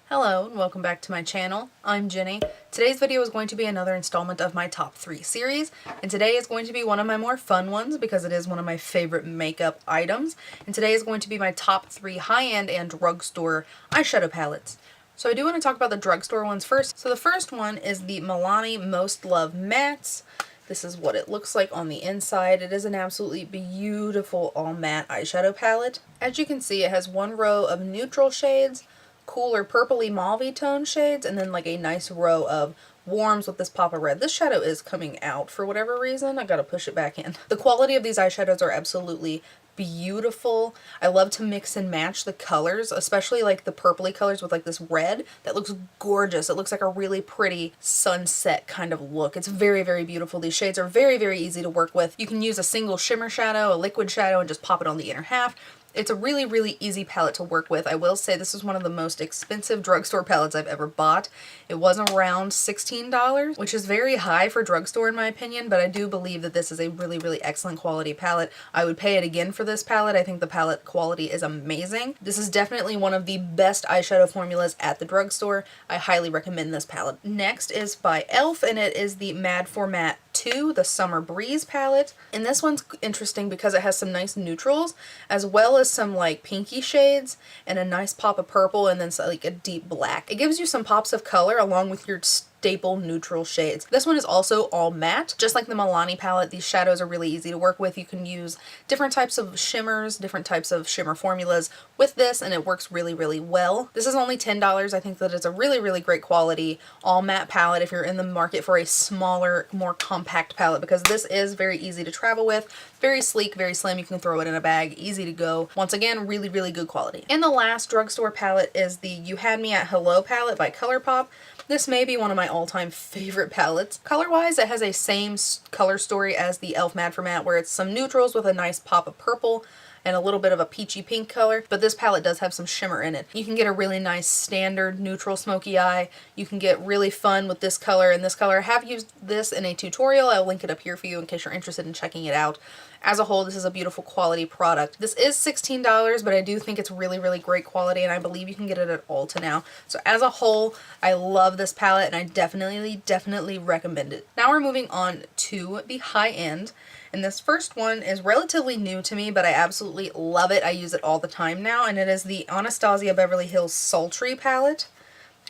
Hello and welcome back to my channel. I'm Jenny. Today's video is going to be another installment of my top 3 series, and today is going to be one of my more fun ones because it is one of my favorite makeup items, and today is going to be my top 3 high-end and drugstore eyeshadow palettes. So I do want to talk about the drugstore ones first. So the first one is the Milani Most Loved Mattes. This is what it looks like on the inside. It is an absolutely beautiful all matte eyeshadow palette. As you can see, it has one row of neutral shades, cooler purpley mauve tone shades, and then like a nice row of warms with this pop of red. This shadow is coming out for whatever reason. I gotta push it back in. The quality of these eyeshadows are absolutely beautiful. I love to mix and match the colors, especially like the purpley colors with like this red. That looks gorgeous. It looks like a really pretty sunset kind of look. It's very, very beautiful. These shades are very, very easy to work with. You can use a single shimmer shadow, a liquid shadow, and just pop it on the inner half. It's a really, really easy palette to work with. I will say this is one of the most expensive drugstore palettes I've ever bought. It was around $16, which is very high for drugstore in my opinion, but I do believe that this is a really, really excellent quality palette. I would pay it again for this palette. I think the palette quality is amazing. This is definitely one of the best eyeshadow formulas at the drugstore. I highly recommend this palette. Next is by e.l.f. and it is the Mad for Matte 2, the Summer Breeze palette. And this one's interesting because it has some nice neutrals as well as some like pinky shades and a nice pop of purple and then like a deep black. It gives you some pops of color along with your staple neutral shades. This one is also all matte. Just like the Milani palette, these shadows are really easy to work with. You can use different types of shimmers, different types of shimmer formulas with this, and it works really, really well. This is only $10. I think that it's a really, really great quality all matte palette if you're in the market for a smaller, more compact palette, because this is very easy to travel with, very sleek, very slim. You can throw it in a bag, easy to go. Once again, really, really good quality. And the last drugstore palette is the You Had Me at Hello palette by ColourPop. This may be one of my all-time favorite palettes. Color-wise, it has a same color story as the e.l.f. Mad for Matte, where it's some neutrals with a nice pop of purple and a little bit of a peachy pink color, but this palette does have some shimmer in it. You can get a really nice standard neutral smoky eye. You can get really fun with this color and this color. I have used this in a tutorial. I'll link it up here for you in case you're interested in checking it out. As a whole, this is a beautiful quality product. This is $16, but I do think it's really, really great quality, and I believe you can get it at Ulta now. So as a whole, I love this palette, and I definitely recommend it. Now we're moving on to the high end. And this first one is relatively new to me, but I absolutely love it. I use it all the time now, and it is the Anastasia Beverly Hills Sultry palette.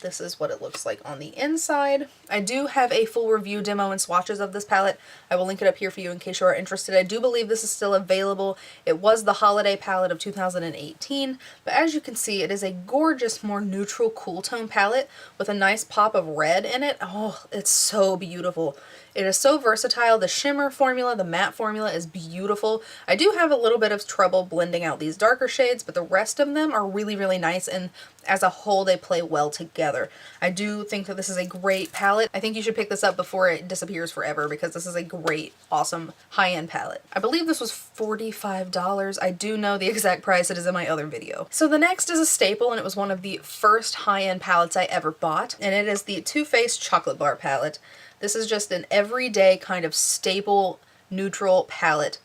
This is what it looks like on the inside. I do have a full review demo and swatches of this palette. I will link it up here for you in case you are interested. I do believe this is still available. It was the holiday palette of 2018, but as you can see, it is a gorgeous, more neutral, cool tone palette with a nice pop of red in it. Oh, it's so beautiful. It is so versatile. The shimmer formula, the matte formula is beautiful. I do have a little bit of trouble blending out these darker shades, but the rest of them are really, really nice, and as a whole, they play well together. I do think that this is a great palette. I think you should pick this up before it disappears forever because this is a great, awesome, high-end palette. I believe this was $45. I do know the exact price. It is in my other video. So the next is a staple, and it was one of the first high-end palettes I ever bought, and it is the Too Faced Chocolate Bar palette. This is just an everyday kind of staple neutral palette.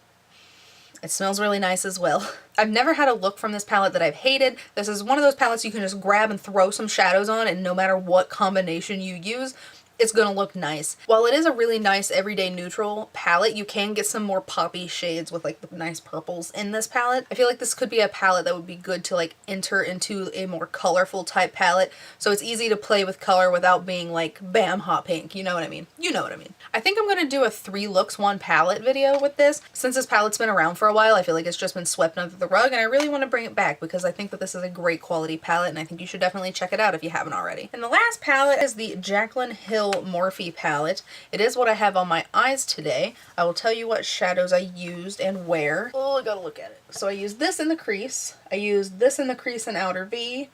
It smells really nice as well. I've never had a look from this palette that I've hated. This is one of those palettes you can just grab and throw some shadows on, and no matter what combination you use, it's gonna look nice. While it is a really nice everyday neutral palette, you can get some more poppy shades with like the nice purples in this palette. I feel like this could be a palette that would be good to like enter into a more colorful type palette, so it's easy to play with color without being like bam hot pink, you know what I mean? You know what I mean. I think I'm gonna do a 3 looks 1 palette video with this. Since this palette's been around for a while, I feel like it's just been swept under the rug, and I really want to bring it back because I think that this is a great quality palette, and I think you should definitely check it out if you haven't already. And the last palette is the Jaclyn Morphe palette. It is what I have on my eyes today. I will tell you what shadows I used and where. Oh, I gotta look at it. So I used this in the crease. I used this in the crease and outer V,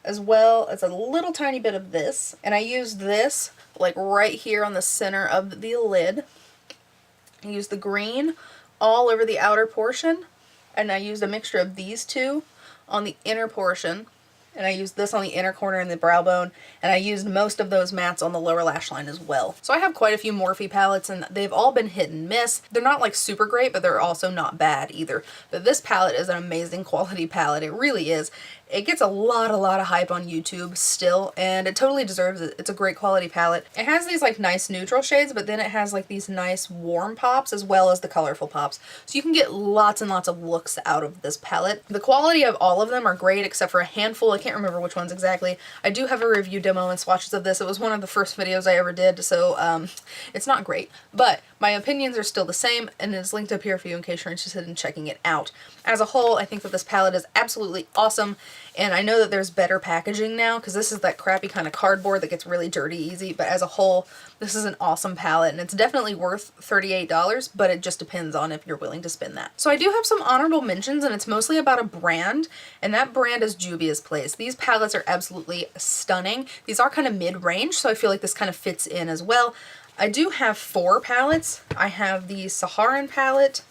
as well as a little tiny bit of this. And I used this like right here on the center of the lid. I used the green all over the outer portion, and I used a mixture of these two on the inner portion. And I used this on the inner corner and the brow bone, and I used most of those mattes on the lower lash line as well. So I have quite a few Morphe palettes, and they've all been hit and miss. They're not like super great, but they're also not bad either. But this palette is an amazing quality palette. It really is. It gets a lot of hype on YouTube still, and it totally deserves it. It's a great quality palette. It has these like nice neutral shades, but then it has like these nice warm pops as well as the colorful pops. So you can get lots and lots of looks out of this palette. The quality of all of them are great except for a handful. I can't remember which ones exactly. I do have a review demo and swatches of this. It was one of the first videos I ever did, so it's not great. But my opinions are still the same, and it's linked up here for you in case you're interested in checking it out. As a whole, I think that this palette is absolutely awesome, and I know that there's better packaging now because this is that crappy kind of cardboard that gets really dirty easy, but as a whole, this is an awesome palette, and it's definitely worth $38, but it just depends on if you're willing to spend that. So I do have some honorable mentions, and it's mostly about a brand, and that brand is Juvia's Place. These palettes are absolutely stunning. These are kind of mid-range, so I feel like this kind of fits in as well. I do have 4 palettes. I have the Saharan palette,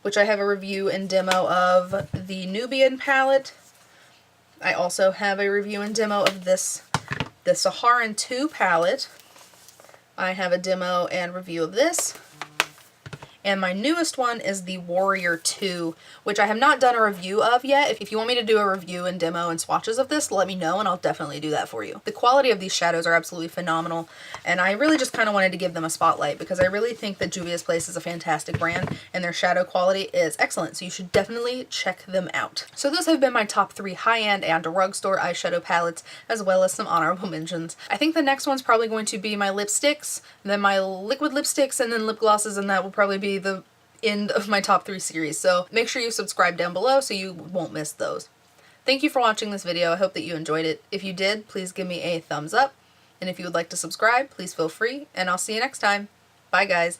which I have a review and demo of, the Nubian palette. I also have a review and demo of the Saharan 2 palette. I have a demo and review of this. And my newest one is the Warrior 2, which I have not done a review of yet. If you want me to do a review and demo and swatches of this, let me know and I'll definitely do that for you. The quality of these shadows are absolutely phenomenal, and I really just kind of wanted to give them a spotlight because I really think that Juvia's Place is a fantastic brand and their shadow quality is excellent, so you should definitely check them out. So those have been my top 3 high-end and drugstore eyeshadow palettes, as well as some honorable mentions. I think the next one's probably going to be my lipsticks, then my liquid lipsticks, and then lip glosses, and that will probably be the end of my top 3 series. So make sure you subscribe down below so you won't miss those. Thank you for watching this video. I hope that you enjoyed it. If you did, please give me a thumbs up. And if you would like to subscribe, please feel free. And I'll see you next time. Bye guys.